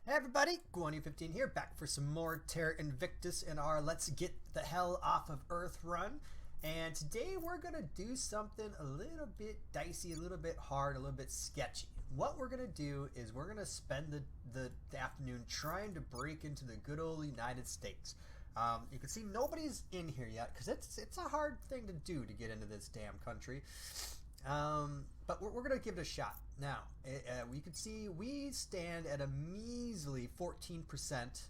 Hey everybody, Guan15 here, back for some more Terra Invictus in our Let's Get the Hell Off of Earth run. And today we're going to do something a little bit dicey, a little bit hard, a little bit sketchy. What we're going to do is we're going to spend the afternoon trying to break into the good old United States. You can see nobody's in here yet because it's a hard thing to do to get into this damn country. But we're going to give it a shot. Now, we can see we stand at a measly 14%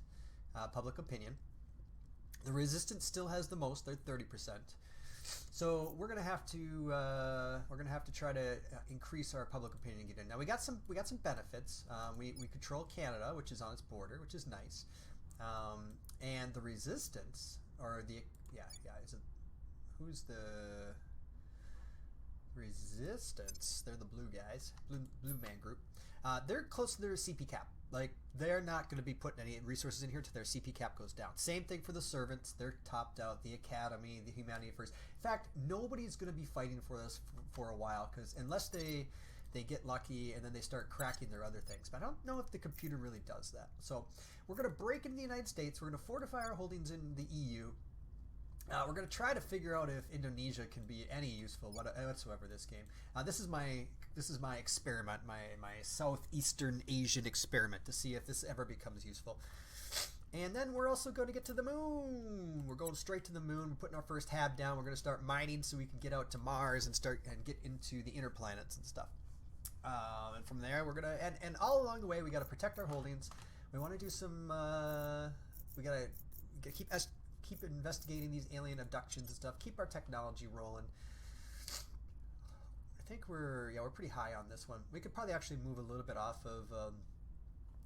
public opinion. The resistance still has the most; they're 30%. So we're going to have to try to increase our public opinion and get in. Now we got some benefits. We control Canada, which is on its border, which is nice. And the resistance, or the is it, who's the Resistance? They're the blue guys, blue man group. They're close to their CP cap. Like, they're not going to be putting any resources in here till their CP cap goes down. Same thing for the servants. They're topped out. The academy, the humanity first. In fact, nobody's going to be fighting for us for a while, because unless they get lucky and then they start cracking their other things. But I don't know if the computer really does that. So we're going to break into the United States. We're going to fortify our holdings in the EU. We're going to try to figure out if Indonesia can be any useful whatsoever this game. This is my experiment, my Southeastern Asian experiment to see if this ever becomes useful. And then we're also going to get to the moon. We're going straight to the moon. We're putting our first hab down. We're going to start mining so we can get out to Mars and get into the inner planets and stuff. And from there, we're going to and all along the way, we got to protect our holdings. We want to do some. We got to keep investigating these alien abductions and stuff. Keep our technology rolling. I think we're pretty high on this one. We could probably actually move a little bit off of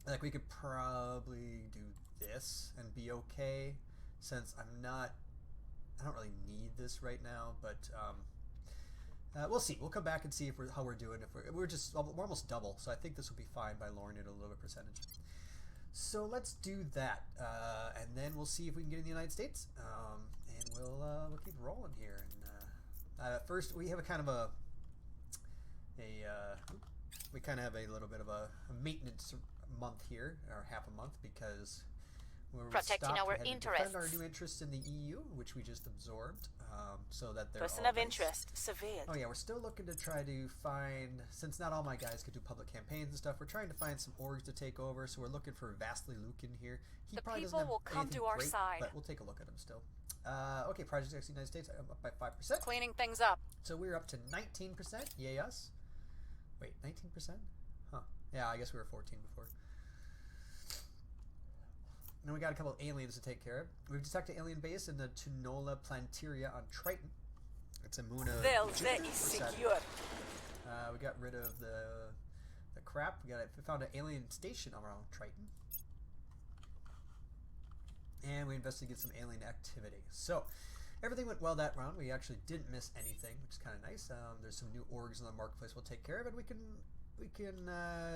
like we could probably do this and be okay, since I don't really need this right now, but we'll see. We'll come back and see how we're doing. If we're almost double, so I think this will be fine by lowering it a little bit percentage. So let's do that, and then we'll see if we can get in the United States, and we'll keep rolling here. And first, we have a little bit of a maintenance month here, or half a month, because we're protecting our interests. Defend our new interests in the EU, which we just absorbed, so that they're person all of nice. Interest, surveyed. Oh yeah, we're still looking to try to find, since not all my guys could do public campaigns and stuff, we're trying to find some orgs to take over, so we're looking for Vastly Lucan here. The people will come to our side. But we'll take a look at him still. Okay, Project X United States, I'm up by 5%. Cleaning things up. So we're up to 19%, yay us. Wait, 19%? Huh. Yeah, I guess we were 14 before. And then we got a couple of aliens to take care of. We've detected an alien base in the Tunola Plantaria on Triton. It's a moon of Jupiter. Secure. We got rid of the crap. We found an alien station around Triton. And we investigated some alien activity. So everything went well that round. We actually didn't miss anything, which is kind of nice. There's some new orgs in the marketplace we'll take care of, and we can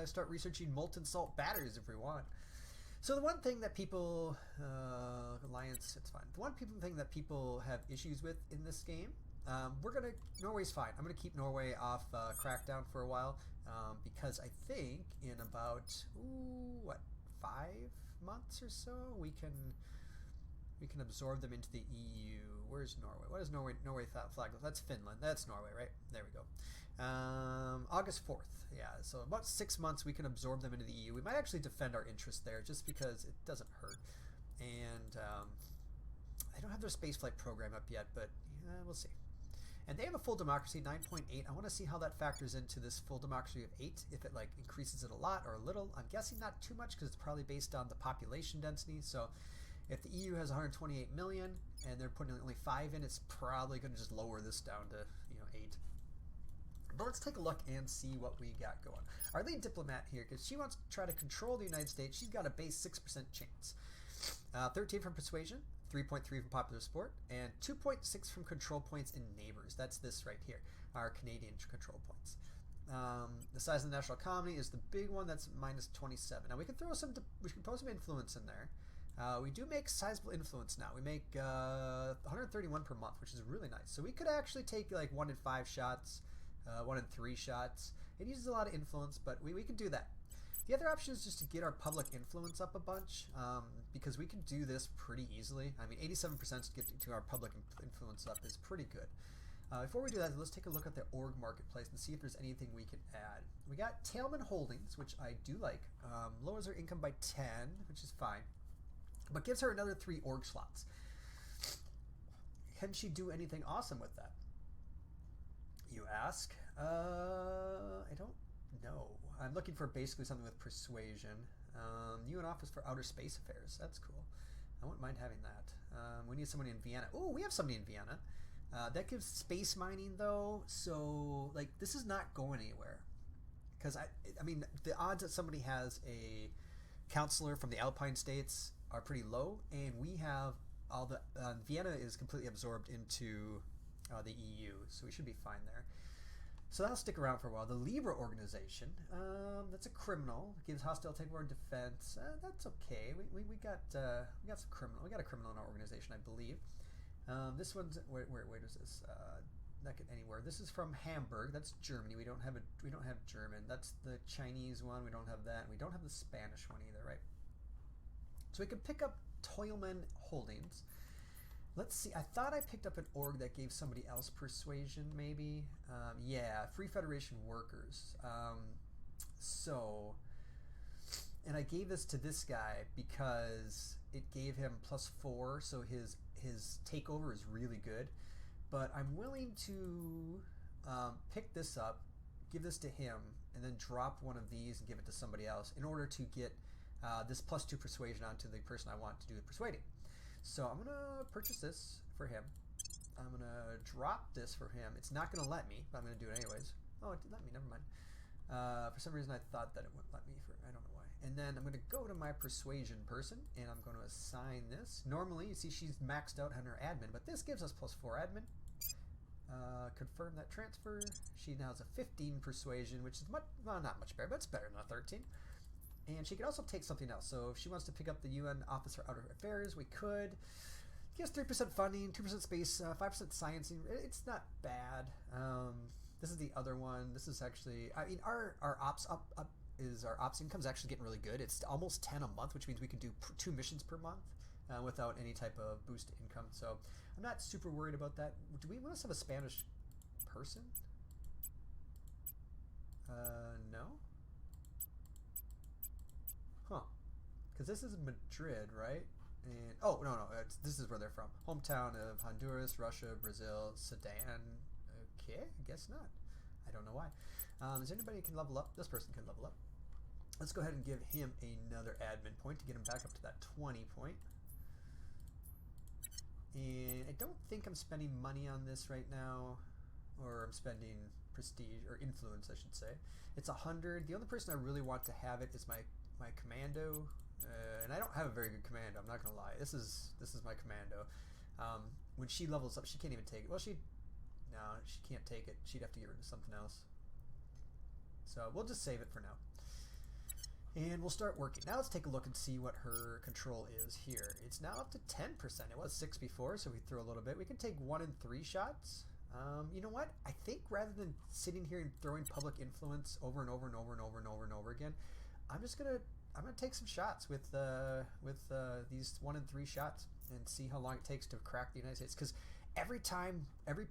start researching molten salt batteries if we want. So the one thing that people, Alliance, it's fine. The one thing that people have issues with in this game, Norway's fine. I'm gonna keep Norway off Crackdown for a while, because I think in about 5 months or so we can absorb them into the EU. Where's Norway? What is Norway flag? That's Finland. That's Norway, right? There we go. August 4th. Yeah, so about 6 months we can absorb them into the EU. We might actually defend our interests there just because it doesn't hurt. And they don't have their spaceflight program up yet, but we'll see. And they have a full democracy, 9.8. I want to see how that factors into this full democracy of 8, if it like increases it a lot or a little. I'm guessing not too much because it's probably based on the population density. So if the EU has 128 million and they're putting only 5 in, it's probably going to just lower this down to 8. But let's take a look and see what we got going. Our lead diplomat here, because she wants to try to control the United States, she's got a base 6% chance. 13 from persuasion, 3.3 from popular support, and 2.6 from control points in neighbors. That's this right here, our Canadian control points. The size of the national economy is the big one. That's minus 27. Now we can throw we can put some influence in there. We do make sizable influence now. We make 131 per month, which is really nice. So we could actually take like 1 in 5 shots, 1 in 3 shots. It uses a lot of influence, but we can do that. The other option is just to get our public influence up a bunch, because we can do this pretty easily. I mean, 87% to get to our public influence up is pretty good. Before we do that, let's take a look at the org marketplace and see if there's anything we can add. We got Tailman Holdings, which I do like. Lowers her income by 10, which is fine, but gives her another 3 org slots. Can she do anything awesome with that, you ask? I don't know. I'm looking for basically something with persuasion. UN Office for Outer Space Affairs. That's cool. I wouldn't mind having that. We need somebody in Vienna. Oh, we have somebody in Vienna. That gives space mining though, so like this is not going anywhere. Because I mean, the odds that somebody has a counselor from the Alpine states are pretty low, and we have all the Vienna is completely absorbed into the EU, so we should be fine there. So that'll stick around for a while. The Libra organization, that's a criminal, gives hostile takeover defense. That's okay. We got some criminal. We got a criminal in our organization, I believe. This one's where is this? Not get anywhere. This is from Hamburg. That's Germany. We don't have German. That's the Chinese one. We don't have that. We don't have the Spanish one either, right? So we can pick up Toilman Holdings. Let's see. I thought I picked up an org that gave somebody else persuasion, maybe. Yeah, Free Federation Workers. And I gave this to this guy because it gave him +4, so his takeover is really good. But I'm willing to pick this up, give this to him, and then drop one of these and give it to somebody else in order to get this +2 persuasion onto the person I want to do the persuading. So I'm going to purchase this for him. I'm going to drop this for him. It's not going to let me, but I'm going to do it anyways. Oh, it did let me. Never mind. For some reason, I thought that it wouldn't let me. I don't know why. And then I'm going to go to my persuasion person, and I'm going to assign this. Normally, you see she's maxed out on her admin, but this gives us +4 admin. Confirm that transfer. She now has a 15 persuasion, which is not much better, but it's better than a 13. And she could also take something else. So if she wants to pick up the UN Office for Outer Affairs, we could. Gives 3% funding, 2% space, 5% sciencing. It's not bad. This is the other one. This is actually, I mean, our ops our ops income is actually getting really good. It's almost 10 a month, which means we can do 2 missions per month without any type of boost to income. So I'm not super worried about that. Do we must have a Spanish person? No. Huh. Because this is Madrid, right? And oh no, this is where they're from. Hometown of Honduras, Russia, Brazil, Sudan. Okay, I guess not. I don't know why. Is there anybody who can level up? This person can level up. Let's go ahead and give him another admin point to get him back up to that 20 point. And I don't think I'm spending money on this right now, or I'm spending prestige or influence, I should say. It's 100. The only person I really want to have it is my commando, and I don't have a very good commando. I'm not gonna lie. This is my commando. When she levels up, she can't even take it. Well, she can't take it. She'd have to get rid of something else. So we'll just save it for now. And we'll start working. Now let's take a look and see what her control is here. It's now up to 10%. It was 6 before, so we throw a little bit. We can take 1 in 3 shots. You know what? I think rather than sitting here and throwing public influence over and over and over and over and over and over again, I'm gonna take some shots with these 1 in 3 shots and see how long it takes to crack the United States. Because every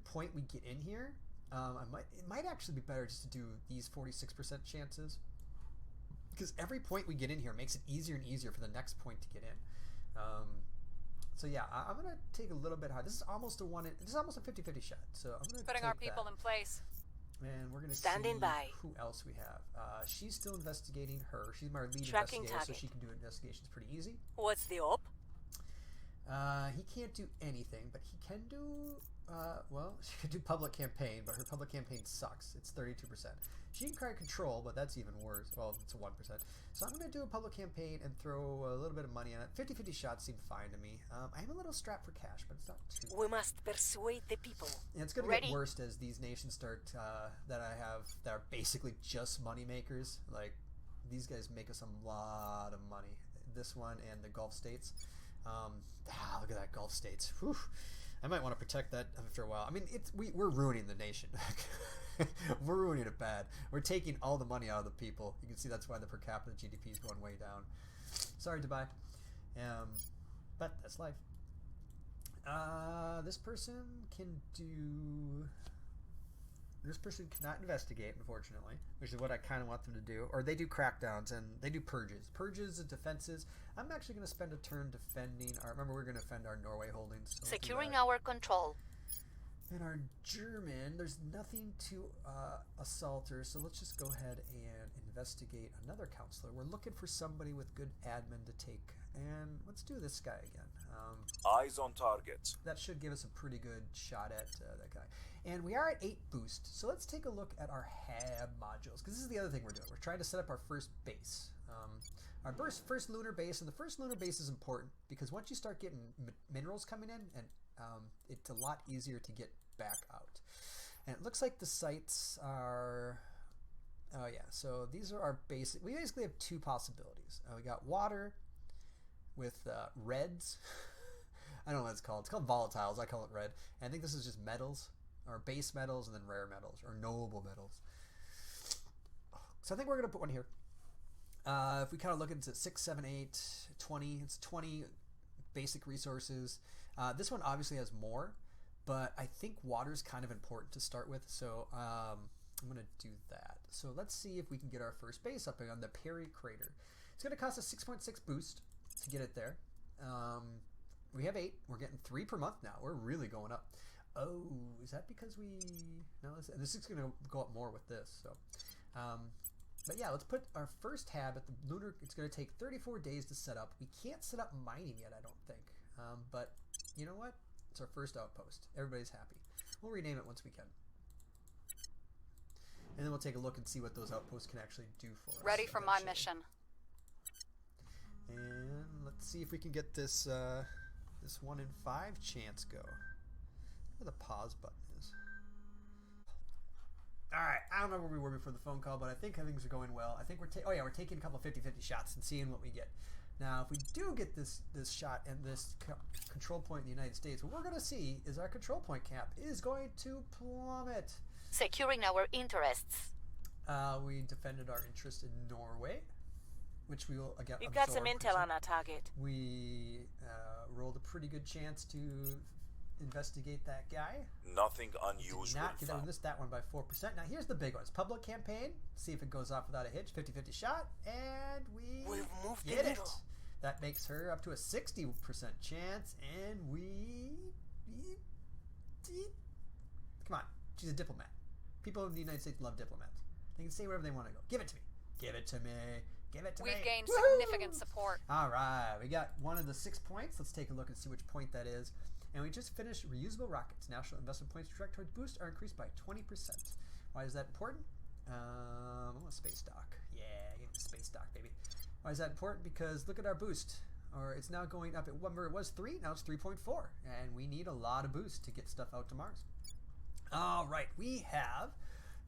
point we get in here, it might actually be better just to do these 46% chances. Because every point we get in here makes it easier and easier for the next point to get in. So yeah, I'm gonna take a little bit high. This is almost a 50-50 shot. So I'm gonna putting our people in place. And we're gonna Standing see by. Who else we have. She's still investigating her. She's my lead Tracking investigator, target. so she can do investigations pretty easy. What's the op? He can't do anything, but he can do. Well, she could do public campaign, but her public campaign sucks. It's 32%. She can try control, but that's even worse. Well, it's a 1%. So I'm going to do a public campaign and throw a little bit of money on it. 50-50 shots seem fine to me. I'm a little strapped for cash, but it's not too bad. We must persuade the people. And it's going to get worse as these nations start that are basically just money makers. Like, these guys make us a lot of money. This one and the Gulf states. Look at that, Gulf states. Whew. I might want to protect that after a while. I mean, we're ruining the nation. We're ruining it bad. We're taking all the money out of the people. You can see that's why the per capita GDP is going way down. Sorry, Dubai. But that's life. This person cannot investigate, unfortunately, which is what I kind of want them to do. Or they do crackdowns and they do purges. Purges and defenses. I'm actually going to spend a turn defending our... Remember, we're going to defend our Norway holdings. So Securing our control. And our German, there's nothing to assault her, so let's just go ahead and investigate another counselor. We're looking for somebody with good admin to take. And let's do this guy again. Eyes on target. That should give us a pretty good shot at that guy. And we are at 8 boost, so let's take a look at our HAB modules, because this is the other thing we're doing. We're trying to set up our first base. Our first lunar base, and the first lunar base is important, because once you start getting minerals coming in, and it's a lot easier to get back out. And it looks like the sites are... Oh yeah, so these are our basic... We basically have 2 possibilities. We got water with reds. I don't know what it's called. It's called volatiles. I call it red. And I think this is just metals, or base metals, and then rare metals, or noble metals. So I think we're going to put one here. If we kind of look into 6, 7, 8, 20, it's 20 basic resources. This one obviously has more, but I think water is kind of important to start with. So I'm going to do that. So let's see if we can get our first base up on the Perry Crater. It's going to cost us 6.6 boost to get it there. We have 8. We're getting 3 per month now. We're really going up. Oh, is that because we... No, this is going to go up more with this. So, but yeah, let's put our first HAB at the lunar. It's going to take 34 days to set up. We can't set up mining yet, I don't think. But you know what? It's our first outpost. Everybody's happy. We'll rename it once we can. And then we'll take a look and see what those outposts can actually do for us. Ready for my mission. And let's see if we can get this this 1 in 5 chance go. Where the pause button is. Alright, I don't know where we were before the phone call, but I think things are going well. I think we're taking a couple 50-50 shots and seeing what we get. Now, if we do get this shot and this control point in the United States, what we're going to see is our control point cap is going to plummet. Securing our interests. We defended our interest in Norway, which we will again. We've got some intel on our target. We rolled a pretty good chance to investigate that guy. Nothing unusual. Did not get on that one by 4%. Now here's the big ones. Public campaign. See if it goes off without a hitch. 50-50 shot, and we've moved get it. needle. That makes her up to a 60% chance, and come on. She's a diplomat. People in the United States love diplomats. They can say wherever they want to go. Give it to me. Give it to me. Give it to me. We've gained Woo-hoo! significant support. All right. We got one of the 6 points. Let's take a look and see which point that is. And we just finished reusable rockets. National investment points direct towards boost are increased by 20%. Why is that important? I want space dock. Yeah, get the space dock, baby. Why is that important? Because look at our boost. Or it's now going up at where it was 3. Now it's 3.4. And we need a lot of boost to get stuff out to Mars. All right. We have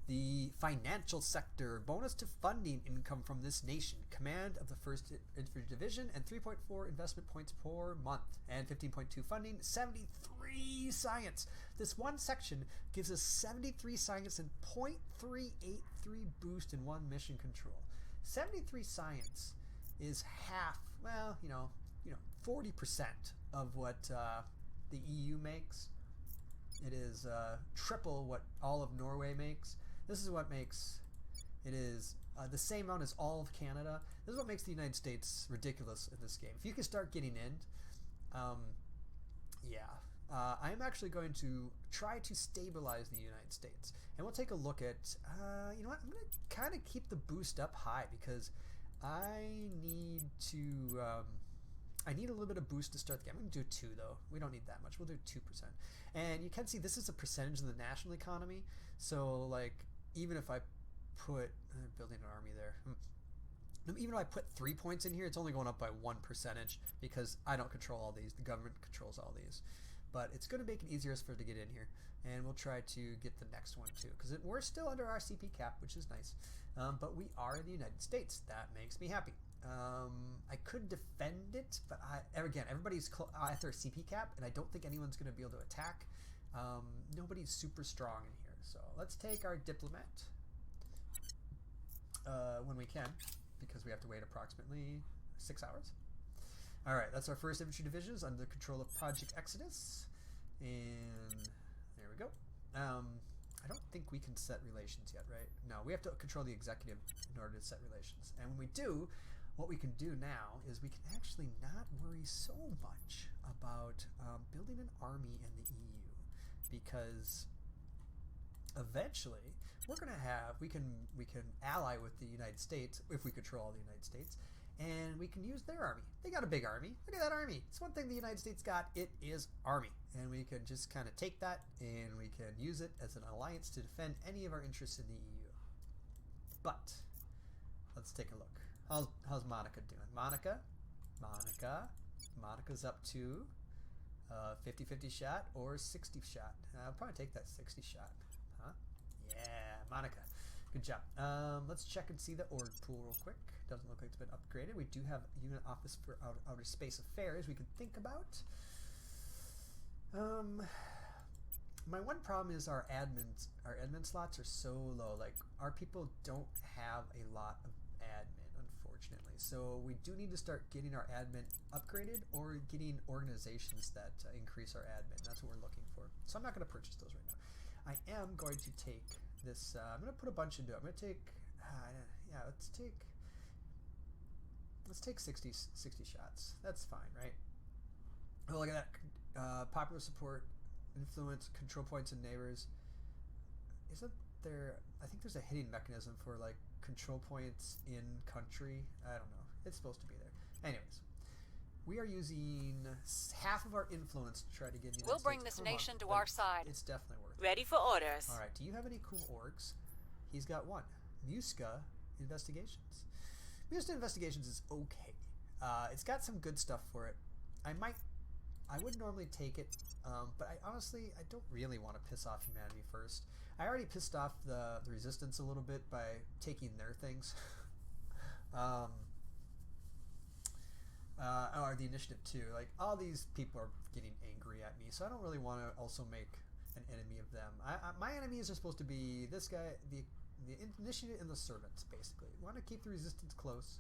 the financial sector, bonus to funding income from this nation, command of the 1st Infantry Division, and 3.4 investment points per month, and 15.2 funding, 73 science. This one section gives us 73 science and 0.383 boost in 1 mission control. 73 science is half, well, 40% of what the EU makes. It is triple what all of Norway makes. This is what makes it is the same amount as all of Canada. This is what makes the United States ridiculous in this game. If you can start getting in, I'm actually going to try to stabilize the United States. And we'll take a look at, you know what, I'm going to kind of keep the boost up high because I need to, I need a little bit of boost to start the game. I'm going to do 2 though. We don't need that much. We'll do 2%. And you can see this is a percentage of the national economy. So like, even if I put, building an army there. Even if I put 3 points in here, it's only going up by 1% because I don't control all these. The government controls all these. But it's going to make it easier for us to get in here. And we'll try to get the next one too. Because we're still under our CP cap, which is nice. But we are in the United States. That makes me happy. I could defend it, but again, everybody's at their CP cap, and I don't think anyone's going to be able to attack. Nobody's super strong in here. So let's take our diplomat when we can, because we have to wait approximately 6 hours. All right, that's our first infantry division is under the control of Project Exodus, and there we go. I don't think we can set relations yet, right? No, we have to control the executive in order to set relations. And when we do, what we can do now is we can actually not worry so much about building an army in the EU, because eventually we're going to have we can ally with the United States if we control the United States, and we can use their army. They got a big army. Look at that army. It's one thing the United States got. It is army. And we can just kind of take that and we can use it as an alliance to defend any of our interests in the EU. But let's take a look. How's Monica doing? Monica's up to 50-50 shot or 60 shot. I'll probably take that 60 shot. Huh? Yeah, Monica. Good job. Let's check and see the org pool real quick. Doesn't look like it's been upgraded. We do have a unit office for outer space affairs we can think about. My one problem is our admin slots are so low. Like, our people don't have a lot of admin, unfortunately. So we do need to start getting our admin upgraded or getting organizations that increase our admin. That's what we're looking for. So I'm not going to purchase those right now. I am going to take this. I'm going to put a bunch into it. I'm going to take. Let's take 60 shots. That's fine, right? Oh, look at that. Popular support, influence, control points and neighbors. Isn't there? I think there's a hitting mechanism for like control points in country. I don't know. It's supposed to be there. Anyways, we are using half of our influence to try to get. We'll bring this nation to our side. It's definitely worth it. Ready for orders. All right. Do you have any cool orgs? He's got one. Muska Investigations. Muska Investigations is okay. It's got some good stuff for it. I would normally take it, but I don't really want to piss off humanity first. I already pissed off the resistance a little bit by taking their things. Or the initiative too. Like, all these people are getting angry at me, so I don't really want to also make an enemy of them. My enemies are supposed to be this guy, the initiative and the servants, basically. We want to keep the resistance close.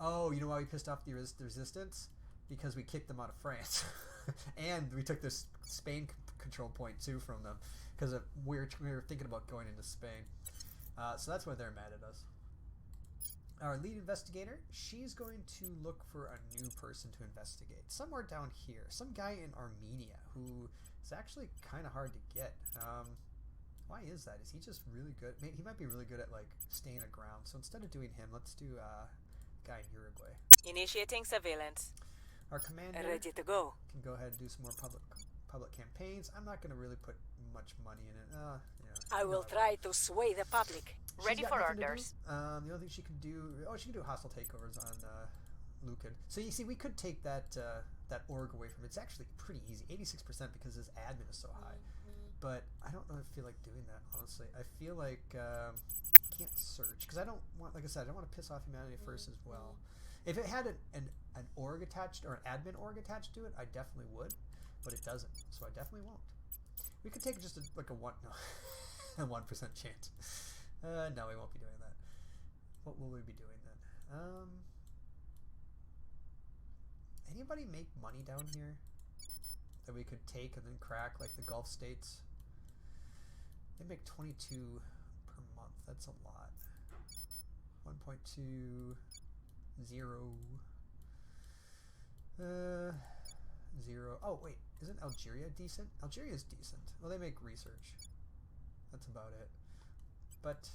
Oh, you know why we pissed off the resistance? Because we kicked them out of France. And we took this Spain control point too from them, because we were thinking about going into Spain. So that's why they're mad at us. Our lead investigator, she's going to look for a new person to investigate. Somewhere down here. Some guy in Armenia who is actually kind of hard to get. Why is that? Is he just really good? He might be really good at like staying aground. So instead of doing him, let's do a guy in Uruguay. Initiating surveillance. Our commander ready to go. Can go ahead and do some more public campaigns. I'm not going to really put much money in it. I will try to sway the public. Ready for orders. The only thing she can do... Oh, she can do hostile takeovers on Lucan. So you see, we could take that org away from it. It's actually pretty easy. 86% because his admin is so high. But I don't really feel like doing that, honestly. I feel like I can't search. Because I don't want... Like I said, I don't want to piss off humanity first as well. If it had an org attached or an admin org attached to it, I definitely would, but it doesn't, so I definitely won't. We could take just a 1% chance. No, we won't be doing that. What will we be doing then? Anybody make money down here that we could take and then crack, like the Gulf states? They make 22 per month. That's a lot. 1.2. 0. 0. Oh, wait. Isn't Algeria decent? Algeria is decent. Well, they make research. That's about it. But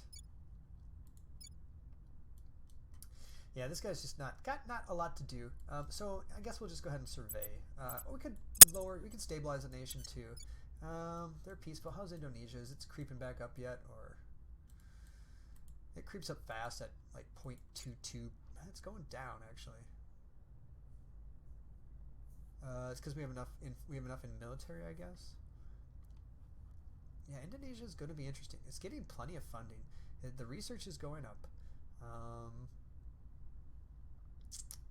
yeah, this guy's just not a lot to do. So I guess we'll just go ahead and survey. We could stabilize the nation too. They're peaceful. How's Indonesia? Is it creeping back up yet, or it creeps up fast at like 0.22? It's going down actually. It's because we have enough in military, I guess. Yeah, Indonesia is going to be interesting. It's getting plenty of funding. The research is going up.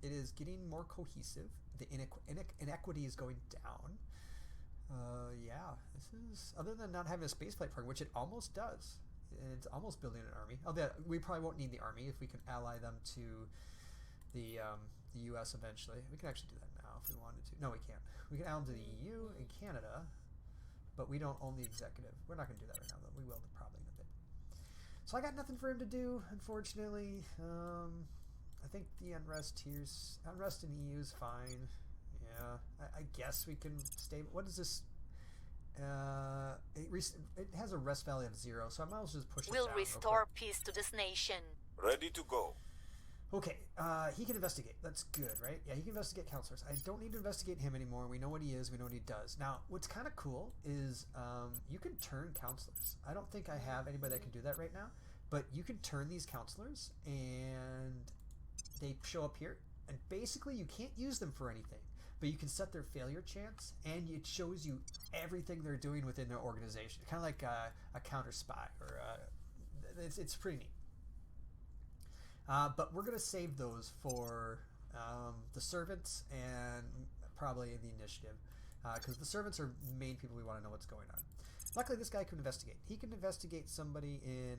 It is getting more cohesive. The inequity is going down. Yeah, this is, other than not having a spaceflight program, which it almost does. It's almost building an army. Although we probably won't need the army if we can ally them to the U.S. eventually. We can actually do that now if we wanted to. No, we can't. We can ally them to the EU and Canada, but we don't own the executive. We're not going to do that right now, though. We will probably in a bit. So I got nothing for him to do, unfortunately. I think the unrest in the EU is fine. Yeah, I guess we can stay. What is this? It has a rest value of 0, so I might as well just push it down. We'll restore peace to this nation. Ready to go. Okay, he can investigate. That's good, right? Yeah, he can investigate counselors. I don't need to investigate him anymore. We know what he is. We know what he does. Now, what's kind of cool is you can turn counselors. I don't think I have anybody that can do that right now, but you can turn these counselors, and they show up here, and basically you can't use them for anything. But you can set their failure chance, and it shows you everything they're doing within their organization. Kind of like a counter spy, or it's pretty neat. But we're going to save those for the servants and probably the initiative, because the servants are the main people we want to know what's going on. Luckily, this guy can investigate. He can investigate somebody in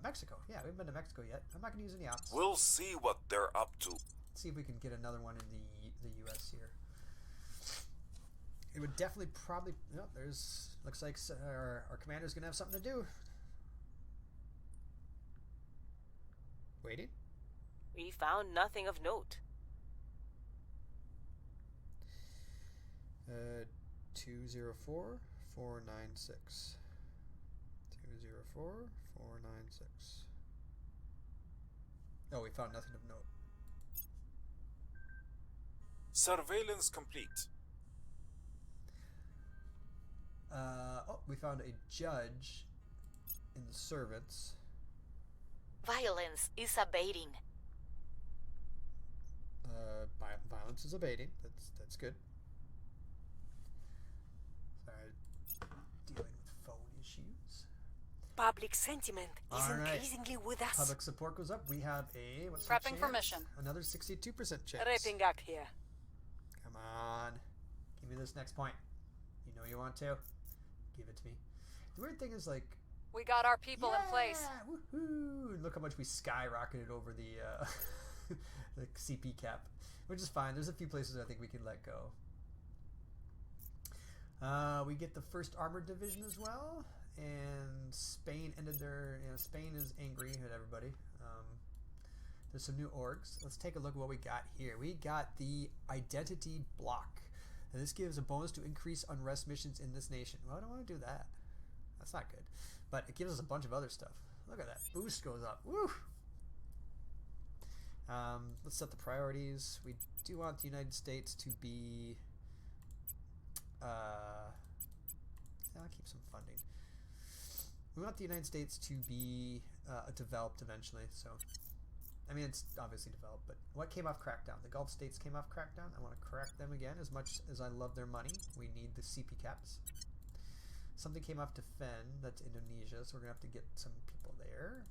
Mexico. Yeah, we haven't been to Mexico yet. I'm not going to use any ops. We'll see what they're up to. See if we can get another one in the U.S. here. It would definitely probably... No, looks like our commander's going to have something to do. Waiting? We found nothing of note. 204 496. 204 496. Oh, we found nothing of note. Surveillance complete. We found a judge in the servants. Violence is abating. Violence is abating. That's good. Sorry, dealing with phone issues. Public sentiment is All right. increasingly with us. Public support goes up. We have a Prepping for mission. Another 62% chance. Wrapping up here. Come on, give me this next point. You know you want to. Give it to me. The weird thing is, like, We got our people in place. Woohoo! And look how much we skyrocketed over the the CP cap, which is fine. There's a few places I think we can let go. We get the first armored division as well, and Spain ended their. Spain is angry at everybody. There's some new orgs. Let's take a look at what we got here. We got the identity block, and this gives a bonus to increase unrest missions in this nation. Well, I don't want to do that. That's not good. But it gives us a bunch of other stuff. Look at that. Boost goes up. Woo! Let's set the priorities. We do want the United States to be... I'll keep some funding. We want the United States to be developed eventually. So, I mean, it's obviously developed. But what came off Crackdown? The Gulf states came off Crackdown. I want to crack them again. As much as I love their money, we need the CP caps. Something came off Defend, that's Indonesia, so we're going to have to get some people there.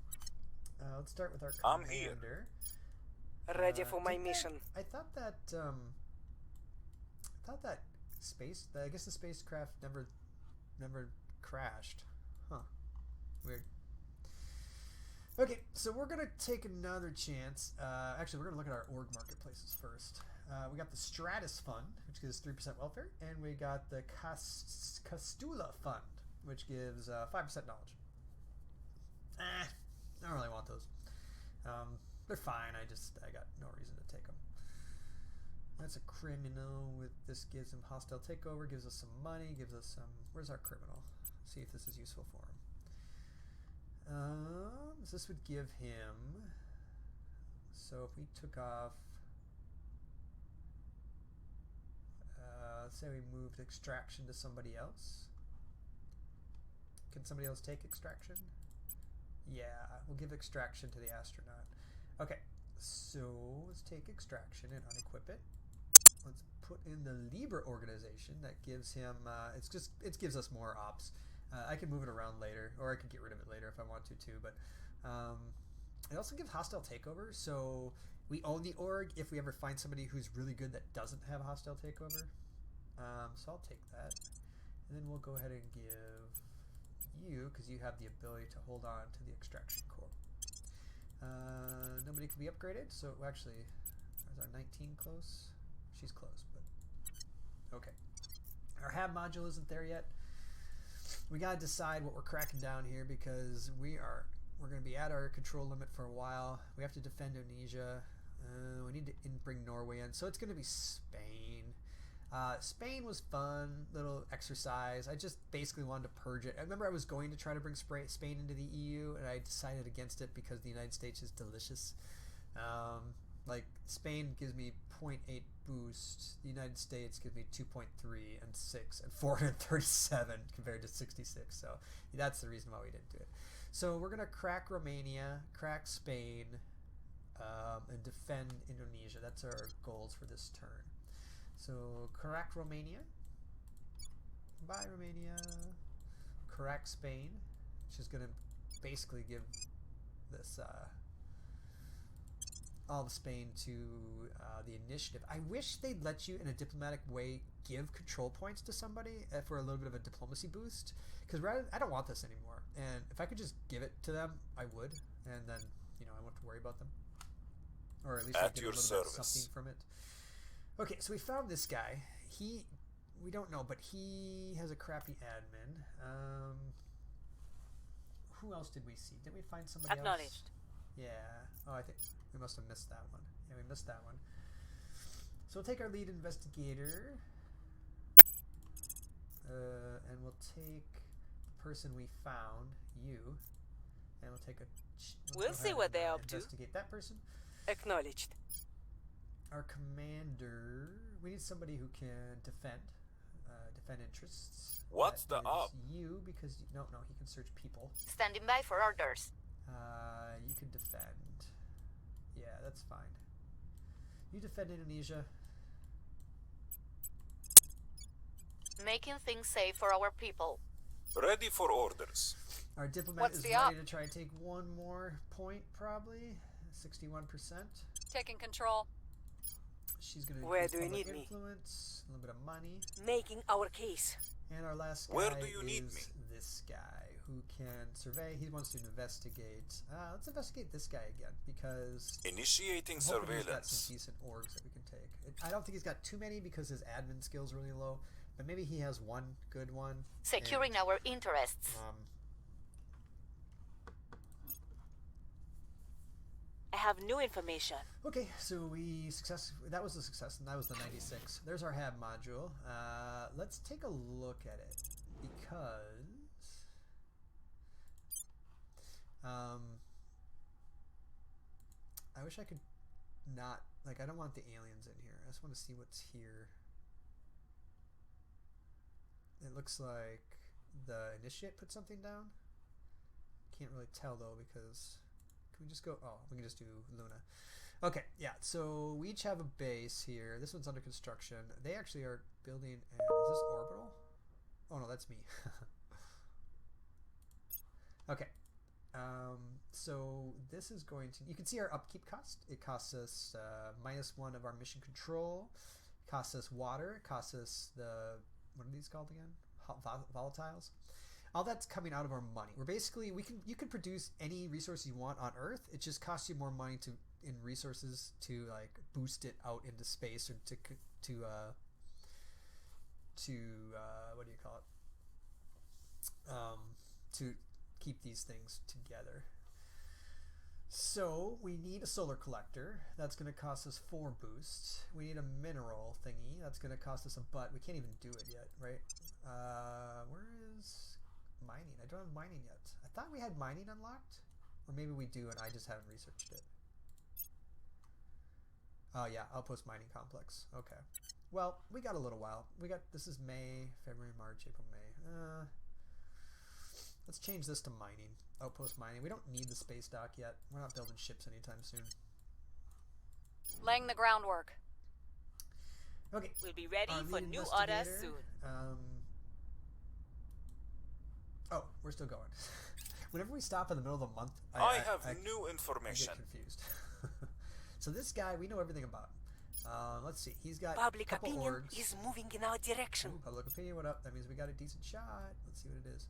Let's start with our commander. Ready for my mission. I thought that space, I guess the spacecraft never crashed. Huh. Weird. Okay, so we're going to take another chance. Actually, we're going to look at our org marketplaces first. We got the Stratus Fund, which gives 3% welfare, and we got the Castula Fund, which gives 5% knowledge. I don't really want those. They're fine. I got no reason to take them. That's a criminal. With this gives him hostile takeover, gives us some money, gives us some. Where's our criminal? Let's see if this is useful for him. So this would give him. So if we took off. Let's say we moved extraction to somebody else. Can somebody else take extraction? Yeah, we'll give extraction to the astronaut. Okay, so let's take extraction and unequip it. Let's put in the Libra organization. That gives him, it gives us more ops. I can move it around later, or I could get rid of it later if I want to too, but it also gives hostile takeover, so we own the org if we ever find somebody who's really good that doesn't have hostile takeover. So I'll take that. And then we'll go ahead and give you, because you have the ability to hold on to the extraction core. Nobody can be upgraded, so actually, is our 19 close? She's close, but okay. Our HAB module isn't there yet. We gotta decide what we're cracking down here because we're gonna be at our control limit for a while. We have to defend Indonesia. We need to bring Norway in, so it's gonna be Spain. Spain was fun, little exercise. I just basically wanted to purge it. I remember I was going to try to bring Spain into the EU, and I decided against it because the United States is delicious. Like, Spain gives me 0.8 boost. The United States gives me 2.3 and 6 and 437 compared to 66. So that's the reason why we didn't do it. So we're going to crack Romania, crack Spain, and defend Indonesia. That's our goals for this turn. So crack Romania. Bye, Romania. Crack Spain, which is going to basically give this all of Spain to the initiative. I wish they'd let you, in a diplomatic way, give control points to somebody for a little bit of a diplomacy boost. Because I don't want this anymore. And if I could just give it to them, I would. And then, I won't have to worry about them. Or at least I get a little bit of something from it. Okay, so we found this guy. We don't know, but he has a crappy admin. Who else did we see? Did we find somebody else? Acknowledged. Yeah. Oh, I think we must have missed that one. Yeah, we missed that one. So we'll take our lead investigator. And we'll take the person we found, you. And we'll take a... We'll see what they're up to. Investigate that person. Acknowledged. Our commander... We need somebody who can defend interests. What's the up? You, because... No, he can search people. Standing by for orders. You can defend. Yeah, that's fine. You defend Indonesia. Making things safe for our people. Ready for orders. Our diplomat What's is the ready up? to try and take one more point, probably. 61%. Taking control. She's going to Where do you need me? Influence, a little bit of money. Making our case. And our last guy Where do you need is me? this guy who can survey. He wants to investigate. Let's investigate this guy again because Initiating I'm hoping he's got surveillance. some decent orgs that we can take. I don't think he's got too many because his admin skill's really low, but maybe he has one good one. Securing our interests. I have new information. Okay, so that was a success, and that was the 96. There's our HAB module. Let's take a look at it, because I wish I could not, I don't want the aliens in here. I just want to see what's here. It looks like the initiate put something down. Can't really tell, though, because... Can we just go? Oh, we can just do Luna. Okay, yeah. So we each have a base here. This one's under construction. They actually are building. Is this orbital? Oh no, that's me. Okay. So this is going to. You can see our upkeep cost. It costs us -1 of our mission control. It costs us water. It costs us the what are these called again? Volatiles. All that's coming out of our money. We're basically you can produce any resource you want on Earth. It just costs you more money in resources to boost it out into space or to what do you call it? To keep these things together. So we need a solar collector. That's going to cost us 4 boosts. We need a mineral thingy. That's going to cost us a butt. We can't even do it yet, right? Where is mining? I don't have mining yet. I thought we had mining unlocked, or maybe we do and I just haven't researched it. Oh yeah, outpost mining complex. Okay. Well, we got a little while. This is May, February, March, April, May. Let's change this to mining. Outpost mining. We don't need the space dock yet. We're not building ships anytime soon. Laying the groundwork. Okay. We'll be ready Our for lead new orders investigator, soon. Oh, we're still going. Whenever we stop in the middle of the month, I have I new get information. confused. So this guy, we know everything about. Let's see. He's got Public a couple opinion orgs. is moving in our direction. Ooh, public opinion went up. That means we got a decent shot. Let's see what it is.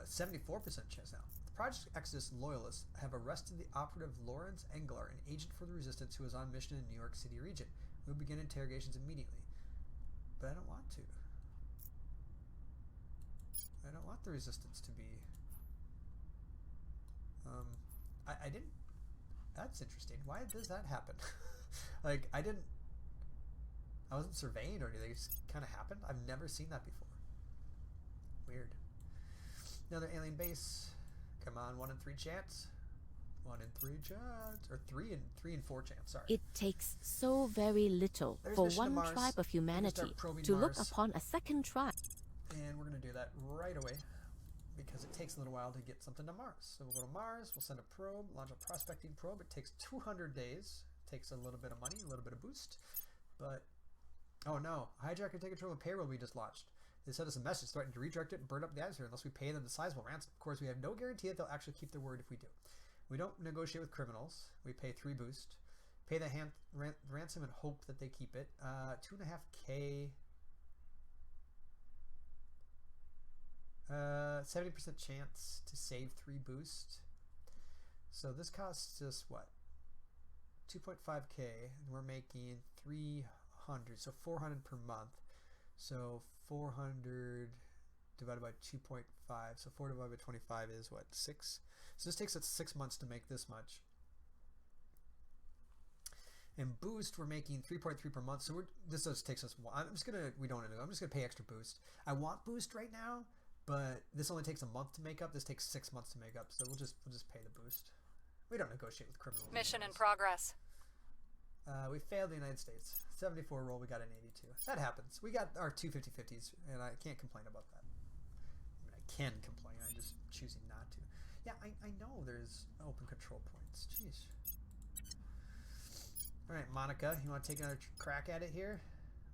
74% chance now. The Project Exodus loyalists have arrested the operative Lawrence Englar, an agent for the Resistance who was on mission in New York City region. We will begin interrogations immediately. But I don't want to. I don't want the Resistance to be... I didn't... That's interesting. Why does that happen? Like, I wasn't surveying or anything. It just kind of happened. I've never seen that before. Weird. Another alien base. Come on, 1 in 3 chance. 1 in 3 chance. Or 3 in 4 chance, sorry. It takes so very little There's for mission to one Mars. tribe of We're gonna humanity start probing to look Mars. upon a second tribe. And we're going to do that right away. Because it takes a little while to get something to Mars. So we'll go to Mars. We'll send a probe. Launch a prospecting probe. It takes 200 days. Takes a little bit of money. A little bit of boost. But... Oh no. Hijacker take control of the payroll we just launched. They sent us a message threatening to redirect it and burn up the atmosphere unless we pay them the sizable ransom. Of course, we have no guarantee that they'll actually keep their word if we do. We don't negotiate with criminals. We pay 3 boost. Pay the ransom and hope that they keep it. 2.5k. 70% chance to save 3 boost. So this costs us what? 2.5k, and we're making 300, so 400 per month. So 400 divided by 2.5, so 4 divided by 25 is what, 6? So this takes us 6 months to make this much. And boost, we're making 3.3 per month. So this just takes us. I'm just gonna pay extra boost. I want boost right now, but this only takes a month to make up. This takes 6 months to make up. So we'll just pay the boost. We don't negotiate with criminals. Mission in progress. We failed the United States. 74 roll, we got an 82. That happens. We got our 2 50/50s, and I can't complain about that. I mean, I can complain. I'm just choosing not to. Yeah, I know there's open control points. Jeez. All right, Monica, you want to take another crack at it here?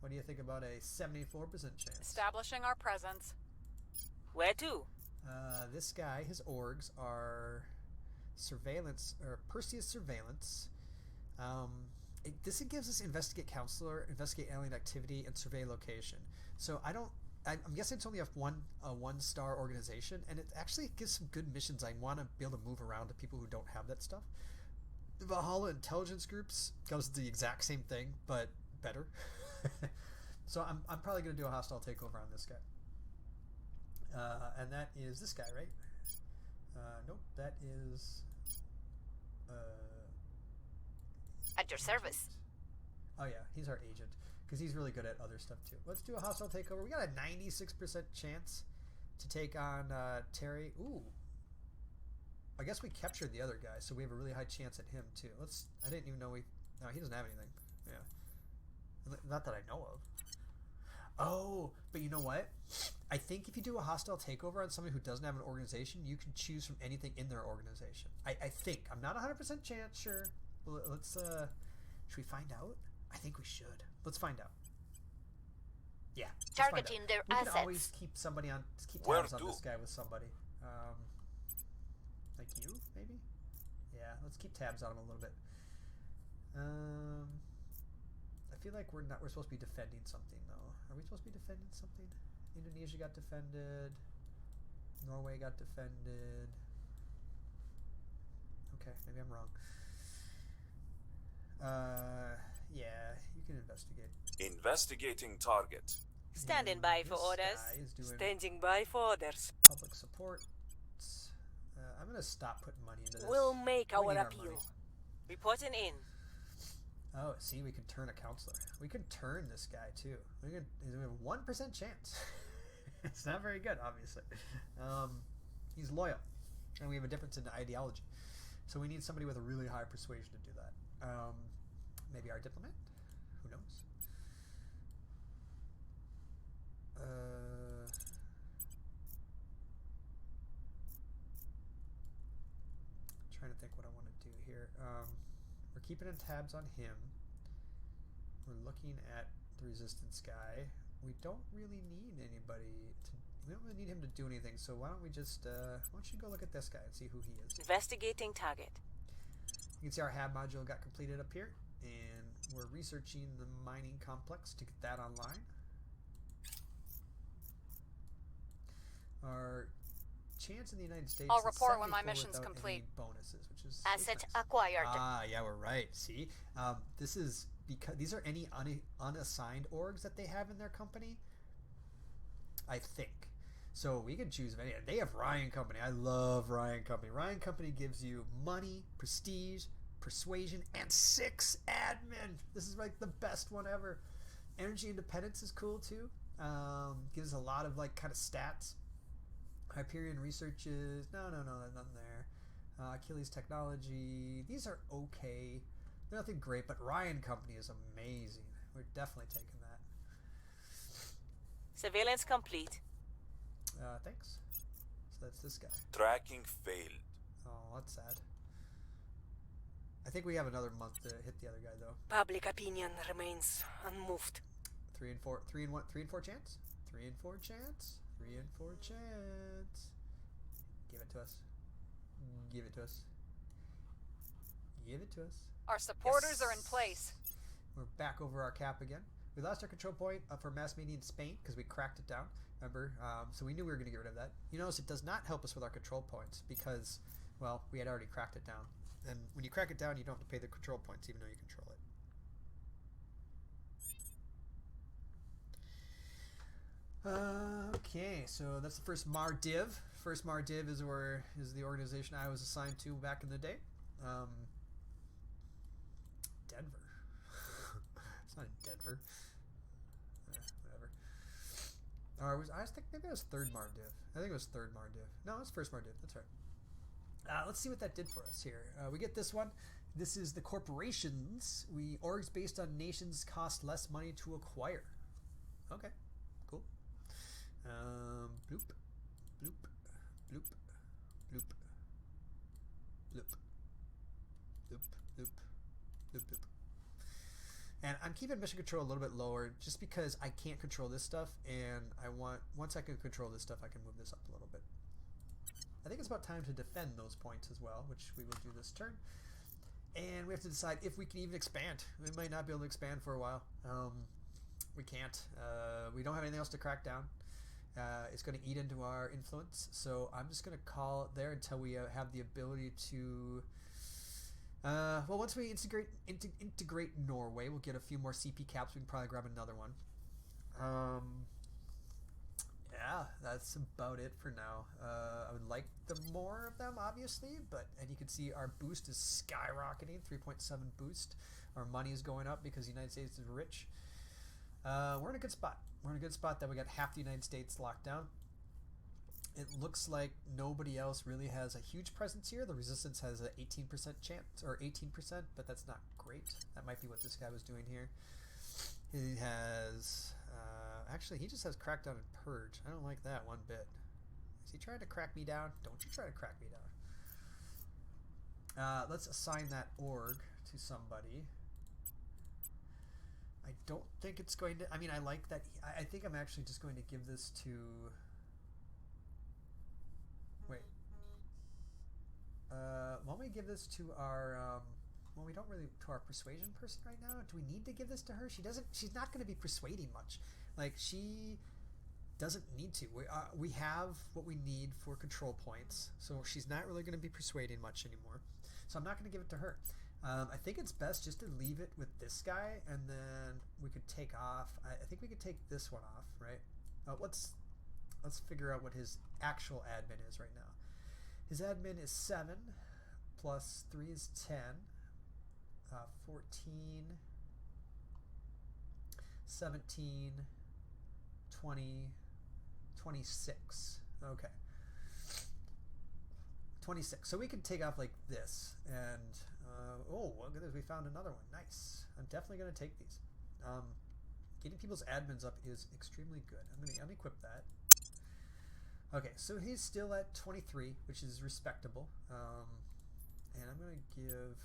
What do you think about a 74% chance? Establishing our presence. Where to? This guy, his orgs are surveillance, or Perseus surveillance. This gives us investigate counselor, investigate alien activity, and survey location. So I'm guessing it's only a 1-star organization, and it actually gives some good missions. I want to be able to move around to people who don't have that stuff. The Valhalla intelligence groups goes the exact same thing, but better. So I'm probably going to do a hostile takeover on this guy. And that is this guy, right? Nope, that is... At your service. Oh yeah, he's our agent. Because he's really good at other stuff too. Let's do a hostile takeover. We got a 96% chance to take on Terry. Ooh. I guess we captured the other guy, so we have a really high chance at him too. I didn't even know no, he doesn't have anything. Yeah. Not that I know of. Oh, but you know what? I think if you do a hostile takeover on somebody who doesn't have an organization, you can choose from anything in their organization. I think. I'm not 100% sure. Let's, should we find out? I think we should. Let's find out. Yeah. Targeting their we assets. can always keep somebody on, keep Where tabs on to? this guy with somebody. Like you, maybe? Yeah, let's keep tabs on him a little bit. I feel like we're supposed to be defending something though. Are we supposed to be defending something? Indonesia got defended. Norway got defended. Okay, maybe I'm wrong. Yeah, you can investigate. Investigating target. Standing by for This orders. guy is doing Standing by for orders. public support. I'm gonna stop putting money into this. We'll make We our need appeal. money. Reporting in. Oh, see, we can turn a counselor. We can turn this guy too. We have 1% chance. It's not very good, obviously. He's loyal, and we have a difference in ideology. So we need somebody with a really high persuasion to do that. Maybe our diplomat? Who knows? Trying to think what I want to do here. We're keeping in tabs on him. We're looking at the resistance guy. We don't really need anybody to... We don't really need him to do anything, so why don't we just... why don't you go look at this guy and see who he is. Investigating target. You can see our HAB module got completed up here, and we're researching the mining complex to get that online. Our chance in the United States I'll is report when my 74 mission's without complete. any bonuses, which is Asset nice. acquired. Ah, yeah, we're right. See, this is because these are any unassigned orgs that they have in their company, I think. So we can choose any. They have Ryan Company. I love Ryan Company. Ryan Company gives you money, prestige, persuasion, and 6 admin. This is like the best one ever. Energy independence is cool too. Gives a lot of like kind of stats. Hyperion researches. No, there's nothing there. Achilles technology. These are okay. They're nothing great, but Ryan Company is amazing. We're definitely taking that. Surveillance complete. Thanks. So that's this guy. Tracking failed. Oh, that's sad. I think we have another month to hit the other guy though. Public opinion remains unmoved. 3 and 4 chance. 3 and 4 chance. 3 and 4 chance. Give it to us. Give it to us. Give it to us. Our supporters Yes. are in place. We're back over our cap again. We lost our control point for mass media in Spain because we cracked it down. Remember? So we knew we were going to get rid of that. You notice it does not help us with our control points because, well, we had already cracked it down. And when you crack it down, you don't have to pay the control points even though you control it. Okay, so that's the first Mardiv. First Mardiv is the organization I was assigned to back in the day. Denver. It's not in Denver. Whatever. I was thinking maybe it was third Mardiv. I think it was third Mardiv. No, it was first Mardiv. That's right. Let's see what that did for us here. We get this one. This is the corporations. Orgs based on nations cost less money to acquire. Okay, cool. Bloop, bloop, bloop, bloop, bloop, bloop, bloop, bloop, bloop. And I'm keeping mission control a little bit lower just because I can't control this stuff, and once I can control this stuff, I can move this up a little bit. I think it's about time to defend those points as well, which we will do this turn. And we have to decide if we can even expand. We might not be able to expand for a while. We can't. We don't have anything else to crack down. It's going to eat into our influence, so I'm just going to call it there until we have the ability to... well, once we integrate Norway, we'll get a few more CP caps. We can probably grab another one. Yeah, that's about it for now. I would like more of them, obviously, and you can see our boost is skyrocketing, 3.7 boost. Our money is going up because the United States is rich. We're in a good spot. We're in a good spot that we got half the United States locked down. It looks like nobody else really has a huge presence here. The resistance has an 18% chance, or 18%, but that's not great. That might be what this guy was doing here. He has, actually, he just has crackdown and purge. I don't like that one bit. Is he trying to crack me down? Don't you try to crack me down. Let's assign that org to somebody. I don't think it's going to, I mean, I like that. I think I'm actually just going to give this to... Wait. Why don't we give this to our, well, we don't really, to our persuasion person right now. Do we need to give this to her? She's not going to be persuading much. Like, she doesn't need to. We have what we need for control points, so she's not really going to be persuading much anymore. So I'm not going to give it to her. I think it's best just to leave it with this guy, and then we could take off. I think we could take this one off, right? Let's figure out what his actual admin is right now. His admin is 7, plus 3 is 10, 14, 17, 20, 26. Okay. 26. So we can take off like this, and oh, look at this, we found another one. Nice. I'm definitely going to take these. Getting people's admins up is extremely good. I'm going to unequip that. Okay, so he's still at 23, which is respectable. And I'm going to give...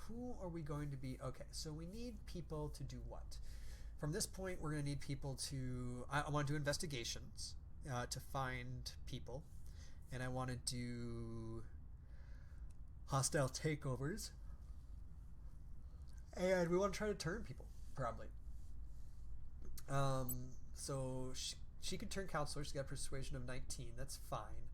Who are we going to be... Okay, so we need people to do what? From this point, we're going to need people to... I want to do investigations to find people. And I want to do hostile takeovers. And we want to try to turn people, probably. So she can turn counselor. She's got a persuasion of 19. That's fine.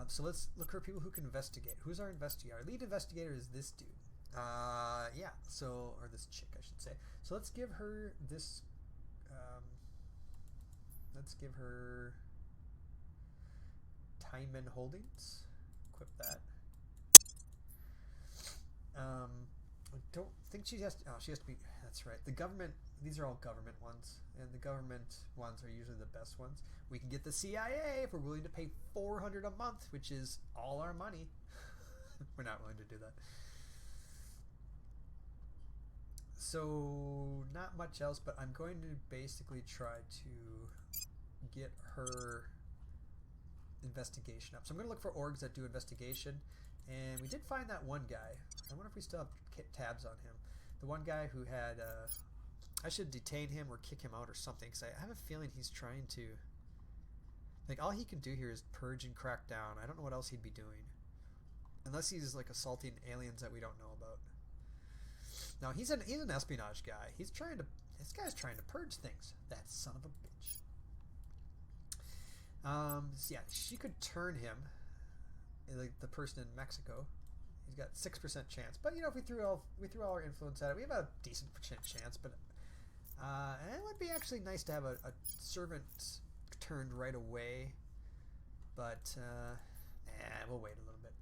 So let's look for people who can investigate. Who's our investigator? Our lead investigator is this dude. Yeah. So, or this chick, I should say. So let's give her this. Let's give her Timon Holdings. Equip that. I don't think she has to. Oh, she has to be. That's right. The government. These are all government ones, and the government ones are usually the best ones. We can get the CIA if we're willing to pay $400 a month, which is all our money. We're not willing to do that. So not much else, but I'm going to basically try to get her investigation up. So I'm going to look for orgs that do investigation, and we did find that one guy. I wonder if we still have tabs on him. The one guy who had. I should detain him or kick him out or something, because I have a feeling he's trying to. Like, all he can do here is purge and crack down. I don't know what else he'd be doing, unless he's like assaulting aliens that we don't know about. Now he's an espionage guy. This guy's trying to purge things. That son of a bitch. So yeah, she could turn him, like the person in Mexico. He's got 6% chance, but you know, if we threw all our influence at it, we have a decent chance. But and it would be actually nice to have a servant turned right away. But we'll wait a little bit.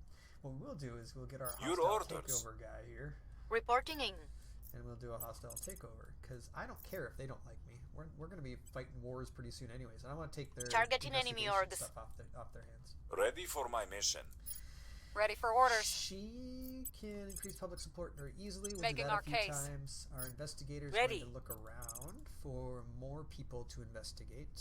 What we'll do is we'll get our hostile takeover guy here. Reporting in. And we'll do a hostile takeover, because I don't care if they don't like me. We're going to be fighting wars pretty soon anyways, and I want to take their Targeting enemy orgs. stuff off their hands. Ready for my mission. Ready for orders. She can increase public support very easily. We'll Making do that our a few case. times. Our investigators Ready. going to look around for more people to investigate.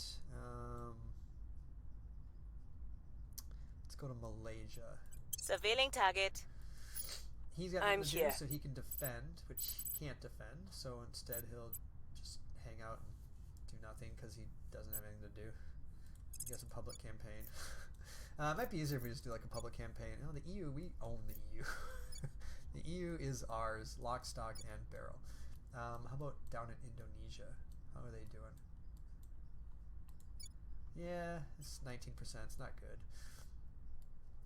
Let's go to Malaysia. Surveilling target. He's got I'm nothing to here. do, so he can defend, which he can't defend. So instead, he'll just hang out and do nothing because he doesn't have anything to do. I guess a public campaign. It might be easier if we just do like a public campaign. Oh, the EU, we own the EU. The EU is ours, lock, stock, and barrel. How about down in Indonesia? How are they doing? Yeah, it's 19%. It's not good.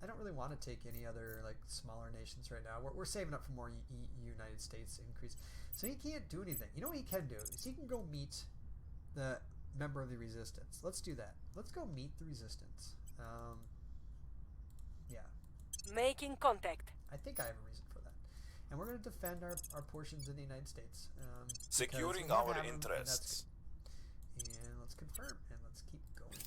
I don't really want to take any other like smaller nations right now. We're saving up for more United States increase. So he can't do anything. You know what he can do is he can go meet the member of the resistance. Let's do that. Let's go meet the resistance. Yeah. Making contact. I think I have a reason for that. And we're going to defend our portions in the United States. Securing our interests. And let's confirm and let's keep going.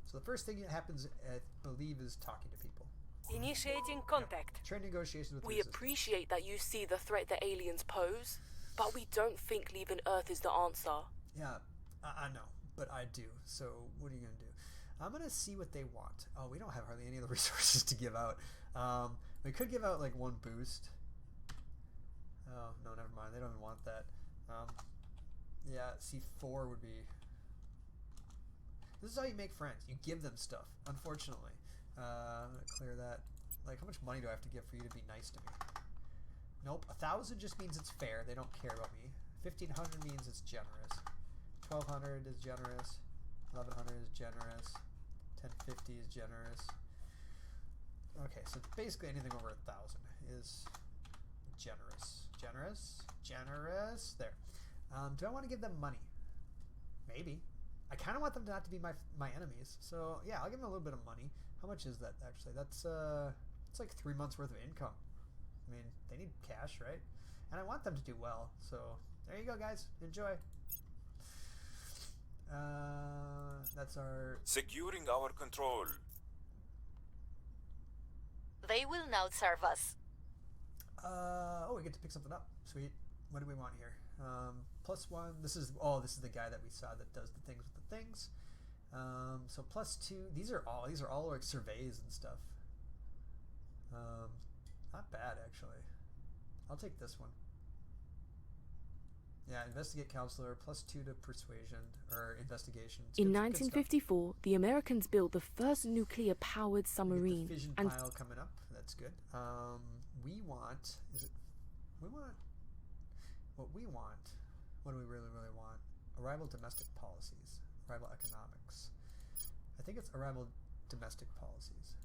So the first thing that happens, I believe, is talking to people. Initiating contact. Trade negotiations with We resistance. appreciate that you see the threat that aliens pose, but we don't think leaving Earth is the answer. Yeah, I know, but I do. So what are you going to do? I'm going to see what they want. Oh, we don't have hardly any of the resources to give out. We could give out like one boost. Oh, no, never mind. They don't even want that. Yeah, C4 would be... This is how you make friends. You give them stuff, unfortunately. I'm going to clear that. Like, how much money do I have to give for you to be nice to me? Nope. 1,000 just means it's fair. They don't care about me. 1,500 means it's generous. 1,200 is generous. 1,100 is generous. 1,050 is generous. Okay, so basically anything over 1,000 is generous. Generous? Generous. There. Do I want to give them money? Maybe. I kind of want them not to be my enemies. So, yeah, I'll give them a little bit of money. How much is that, actually? That's it's like 3 months worth of income. I mean, they need cash, right? And I want them to do well. So, there you go, guys. Enjoy. That's our... Securing our control. They will now serve us. Oh, we get to pick something up. Sweet. What do we want here? +1. This is the guy that we saw that does the things with the things. So +2. These are all like surveys and stuff. Not bad, actually. I'll take this one. Yeah, investigate counselor, +2 to persuasion or investigation. It's In good stuff. 1954, the Americans built the first nuclear-powered We get the submarine, fission and pile coming up. That's good. We want what we want, what do we really, really want? Arrival domestic policies. Arrival economics. I think it's arrival domestic policies.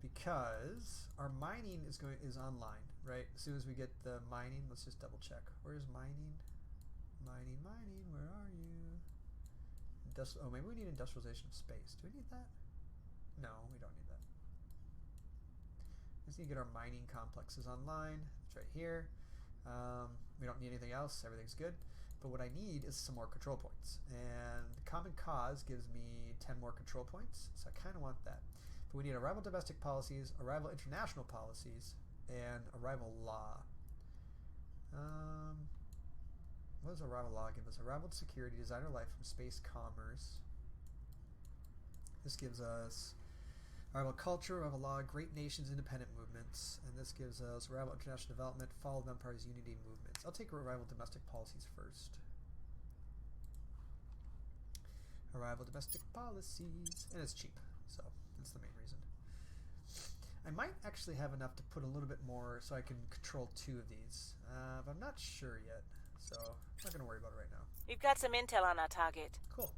Because our mining is online, right? As soon as we get the mining, let's just double check. Where's mining? Mining, where are you? Oh, maybe we need industrialization of space. Do we need that? No, we don't need that. We just need to get our mining complexes online. It's right here. We don't need anything else. Everything's good. But what I need is some more control points. And Common Cause gives me 10 more control points. So I kind of want that. But we need arrival domestic policies, arrival international policies, and arrival law. What does arrival law give us? Arrival security, designer life from space commerce. This gives us arrival culture, arrival law, great nations, independent movements. And this gives us arrival international development, fall of empires, unity movements. I'll take arrival domestic policies first. Arrival domestic policies. And it's cheap, so that's the main reason. I might actually have enough to put a little bit more so I can control 2 of these. But I'm not sure yet. So I'm not going to worry about it right now. We've got some intel on our target. Cool.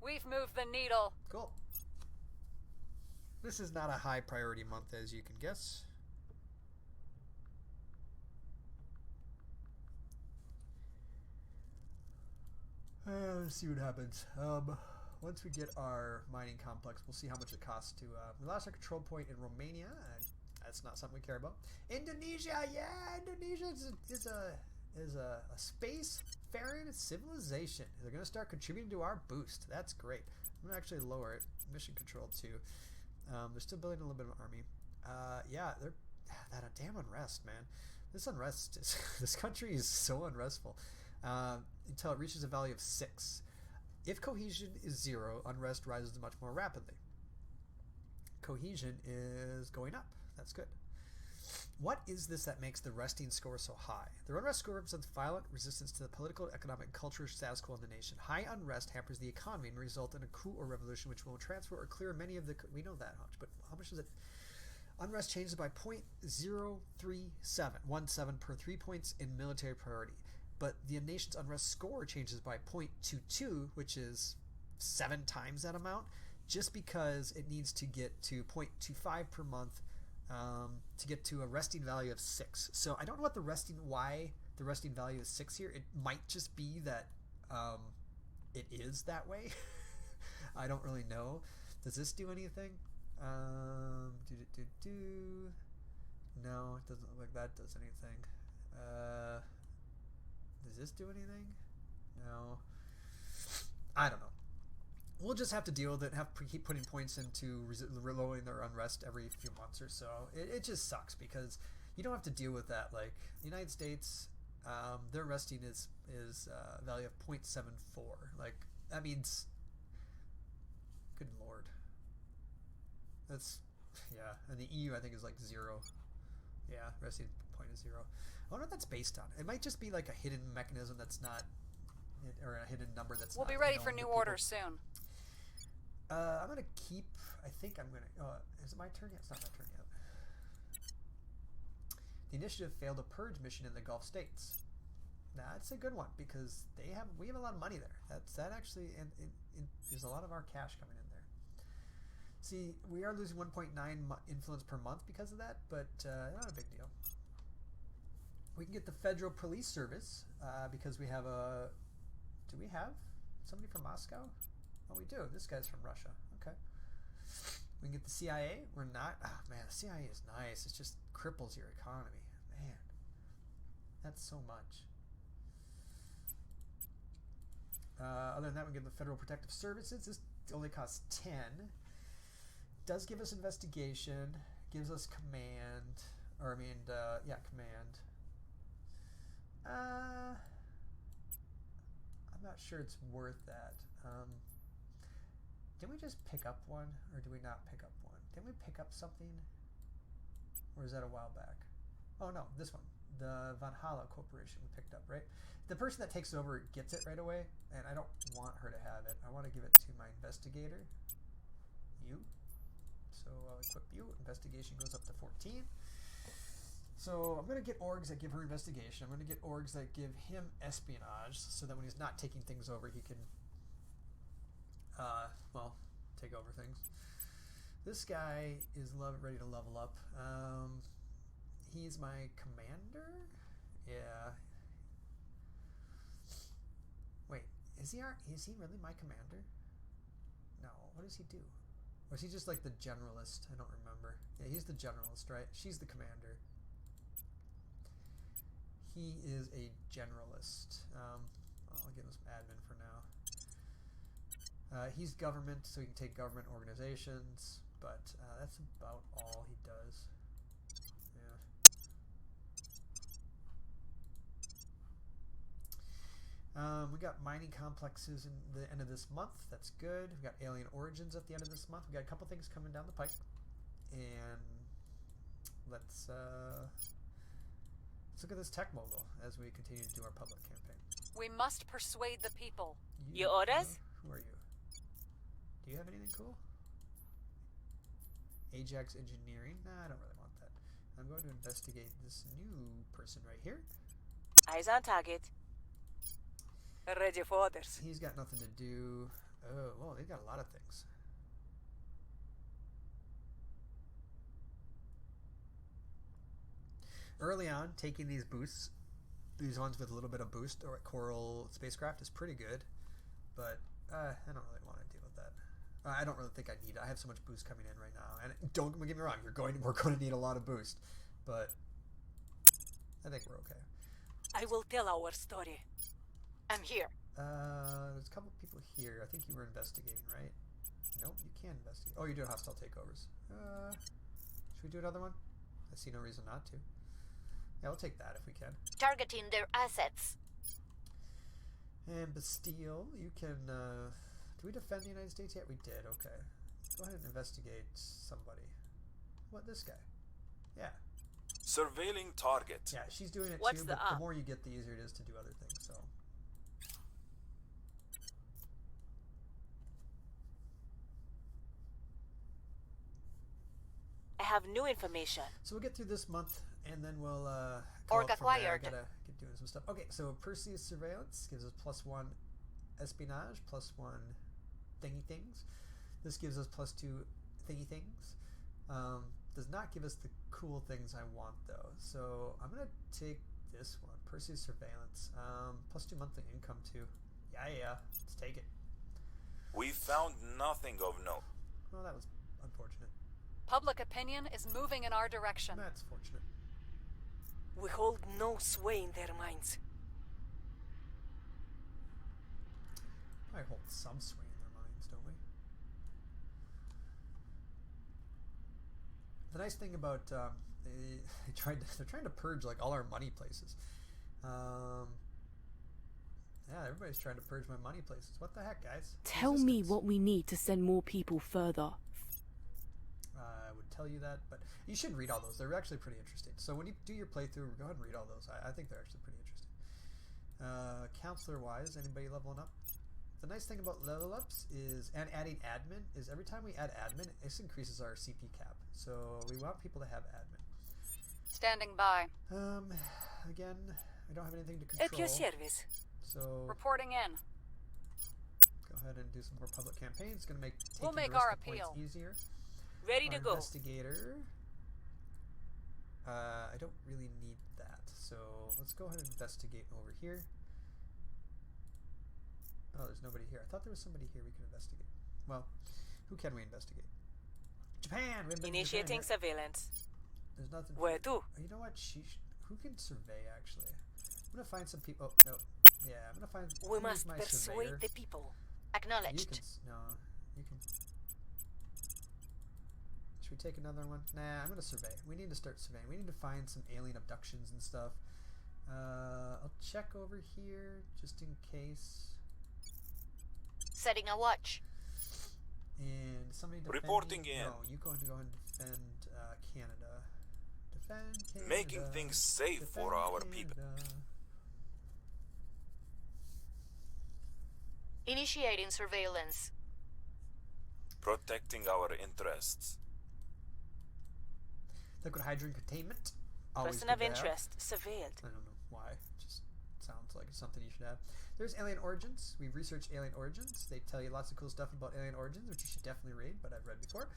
We've moved the needle. Cool. This is not a high priority month, as you can guess. Let's see what happens. Once we get our mining complex, we'll see how much it costs to... we lost our control point in Romania. That's not something we care about. Indonesia, yeah! Indonesia is a space-faring civilization. They're going to start contributing to our boost. That's great. I'm going to actually lower it. Mission control, too. They're still building a little bit of an army. Yeah, they're... That damn unrest, man. This unrest is... This country is so unrestful. Until it reaches a value of 6. If cohesion is 0, unrest rises much more rapidly. Cohesion is going up. That's good. What is this that makes the resting score so high? The unrest score represents violent resistance to the political, economic, and cultural status quo in the nation. High unrest hampers the economy and result in a coup or revolution which will transfer or clear many of the... We know that much, but how much is it? Unrest changes by 0.03717 per 3 points in military priority. But the nation's unrest score changes by 0.22, which is 7 times that amount, just because it needs to get to 0.25 per month to get to a resting value of 6. So I don't know why the resting value is 6 here. It might just be that it is that way. I don't really know. Does this do anything? No, it doesn't look like that does anything. Does this do anything? No. I don't know. We'll just have to deal with it and keep putting points into lowering their unrest every few months or so. It just sucks because you don't have to deal with that. Like, the United States, their resting is a value of 0.74. Like, that means... Good lord. That's... Yeah. And the EU, I think, is like 0. Yeah, resting point is 0. I wonder what that's based on. It might just be like a hidden mechanism that's not... Or a hidden number that's We'll not be ready known for to new people. orders soon. I'm going to keep... I think I'm going to... is it my turn yet? It's not my turn yet. The initiative failed a purge mission in the Gulf states. That's a good one because we have a lot of money there. That actually... there's a lot of our cash coming in there. See, we are losing 1.9 influence per month because of that, but not a big deal. We can get the Federal Police Service because we have a... Do we have somebody from Moscow? Oh, we do. This guy's from Russia. Okay. We can get the CIA. We're not... Oh, man, the CIA is nice. It just cripples your economy. Man. That's so much. Other than that, we get the Federal Protective Services. This only costs 10. Does give us investigation. Gives us command. Or, I mean, yeah, command. I'm not sure it's worth that. Did we just pick up one, or do we not pick up one? Didn't we pick up something? Or is that a while back? Oh no, this one. The Van Hala Corporation we picked up, right? The person that takes it over gets it right away, and I don't want her to have it. I want to give it to my investigator. You? So I'll equip you. Investigation goes up to 14. So I'm going to get orgs that give her investigation. I'm going to get orgs that give him espionage, so that when he's not taking things over, he can, well, take over things. This guy is ready to level up. He's my commander? Yeah. Wait, is he really my commander? No, what does he do? Or is he just like the generalist? I don't remember. Yeah, he's the generalist, right? She's the commander. He is a generalist. I'll give him some admin for now. He's government, so he can take government organizations, but that's about all he does. Yeah. We got mining complexes in the end of this month. That's good. We got alien origins at the end of this month. We got a couple things coming down the pike, and let's look at this tech mogul as we continue to do our public campaign. We must persuade the people. Your orders? Who are you? Do you have anything cool? Ajax Engineering? Nah, I don't really want that. I'm going to investigate this new person right here. Eyes on target. Ready for orders. He's got nothing to do. Oh, well, they've got a lot of things. Early on, taking these boosts, these ones with a little bit of boost or coral spacecraft is pretty good, but I don't really want to deal with that. I don't really think I need it. I have so much boost coming in right now, and don't get me wrong, we're going to need a lot of boost, but I think we're okay. I will tell our story. I'm here. There's a couple people here. I think you were investigating, right? Nope, you can investigate. Oh, you're doing hostile takeovers. Should we do another one? I see no reason not to. Yeah, we'll take that if we can. Targeting their assets. And Bastille, you can, do we defend the United States yet? We did, okay. Go ahead and investigate somebody. What, this guy? Yeah. Surveilling target. Yeah, she's doing it What's too, but the more you get, the easier it is to do other things, so. I have new information. So we'll get through this month, and then we'll Org acquired. I gotta get doing some stuff. Okay, so Perseus surveillance gives us +1 espionage, +1 thingy things. This gives us +2 thingy things. Does not give us the cool things I want though. So I'm gonna take this one, Perseus surveillance. +2 monthly income too. Yeah, let's take it. We found nothing of note. Well, that was unfortunate. Public opinion is moving in our direction. That's fortunate. We hold no sway in their minds. I hold some sway in their minds, don't we? The nice thing about they're trying to purge like all our money places. Yeah, everybody's trying to purge my money places. What the heck, guys? Tell me what we need to send more people further. I would tell you that, but you should read all those. They're actually pretty interesting. So when you do your playthrough, go ahead and read all those. I think they're actually pretty interesting. Counselor-wise, anybody leveling up? The nice thing about level ups is, and adding admin, is every time we add admin, this increases our CP cap. So we want people to have admin. Standing by. Again, I don't have anything to control. At your service. So Reporting in. go ahead and do some more public campaigns. It's going to make We'll taking make the our risk points appeal. easier. Ready Our to go. investigator. I don't really need that, so let's go ahead and investigate over here. Oh, there's nobody here. I thought there was somebody here we could investigate. Well, who can we investigate? Japan! We haven't been to Initiating Japan yet. surveillance. There's nothing. Where to? You know what? Who can survey, actually? I'm going to find some people. Oh, no. Yeah, I'm going to find. We who's must my persuade surveyor. the people. You Acknowledged. can. No, you can. Should we take another one? Nah, I'm going to survey. We need to start surveying. We need to find some alien abductions and stuff. I'll check over here just in case. Setting a watch. And somebody defend Reporting me? in. No, you go ahead and defend Canada. Defend Canada. Making things safe for our people. Initiating surveillance. Protecting our interests. Liquid hydrogen containment. Always Person good of to have. interest surveilled. I don't know why. Just sounds like something you should have. There's alien origins. We've researched alien origins. They tell you lots of cool stuff about alien origins, which you should definitely read, but I've read before.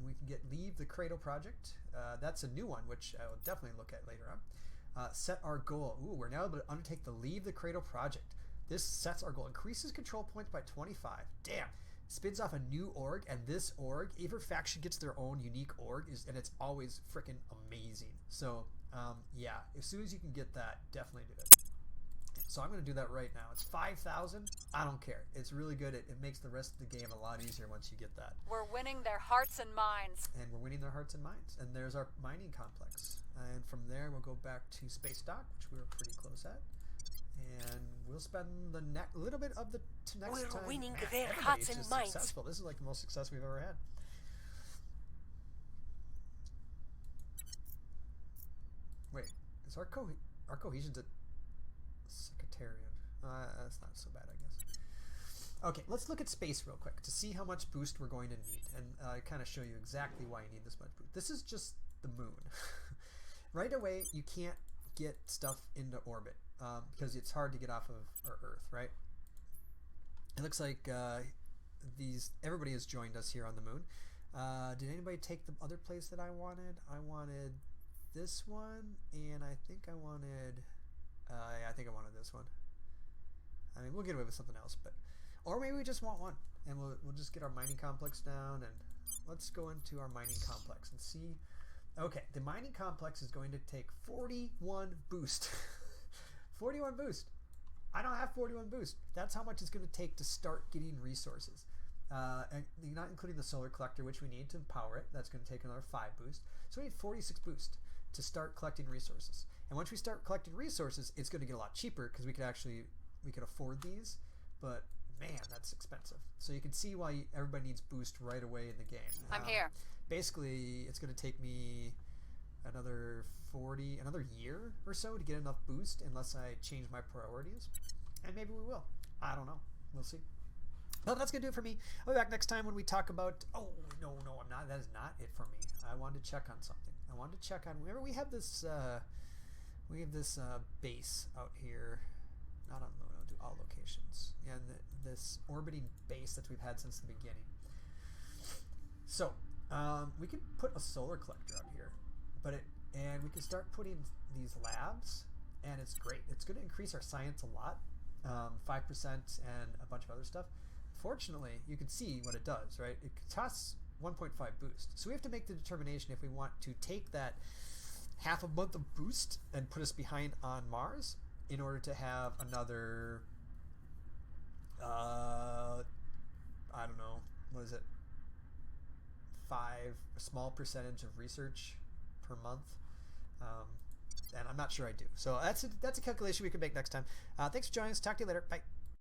We can get Leave the Cradle Project. That's a new one, which I will definitely look at later on. Set our goal. Ooh, we're now able to undertake the Leave the Cradle Project. This sets our goal. Increases control points by 25. Damn. Spins off a new org, and this org, every faction gets their own unique org, and it's always freaking amazing. So, yeah, as soon as you can get that, definitely do it. So I'm going to do that right now. It's 5,000. I don't care. It's really good. It makes the rest of the game a lot easier once you get that. We're winning their hearts and minds. And we're winning their hearts and minds. And there's our mining complex. And from there, we'll go back to Space Dock, which we were pretty close at. And we'll spend the little bit of the next We're time. winning Man, their everybody's hearts and just minds. Successful. This is like the most success we've ever had. Wait, is our cohesion's a secretarian? That's not so bad, I guess. Okay, let's look at space real quick to see how much boost we're going to need, and kind of show you exactly why you need this much boost. This is just the moon. Right away, you can't get stuff into orbit because it's hard to get off of our Earth, right? It looks like everybody has joined us here on the moon. Did anybody take the other place that I wanted? I wanted this one, and I think I wanted this one. I mean, we'll get away with something else, or maybe we just want one, and we'll just get our mining complex down, and let's go into our mining complex and see. Okay, the mining complex is going to take 41 boost. 41 boost. I don't have 41 boost. That's how much it's going to take to start getting resources. And not including the solar collector, which we need to power it. That's going to take another 5 boost. So we need 46 boost to start collecting resources. And once we start collecting resources, it's going to get a lot cheaper because we could afford these. But man, that's expensive. So you can see why everybody needs boost right away in the game. I'm here. Basically, it's going to take me another year or so to get enough boost unless I change my priorities. And maybe we will. I don't know. We'll see. Well, that's going to do it for me. I'll be back next time when we talk about... Oh, no, I'm not. That is not it for me. I wanted to check on something. I wanted to check on... Remember, we have this base out here. Not on Luna. Do all locations. And this orbiting base that we've had since the beginning. So, we can put a solar collector out here. And we can start putting these labs. And it's great. It's going to increase our science a lot. 5% and a bunch of other stuff. Fortunately, you can see what it does, right? It costs 1.5 boost. So we have to make the determination if we want to take that half a month of boost and put us behind on Mars in order to have another, I don't know, what is it? A small percentage of research per month. And I'm not sure I do. So that's a calculation we can make next time. Thanks for joining us. Talk to you later. Bye.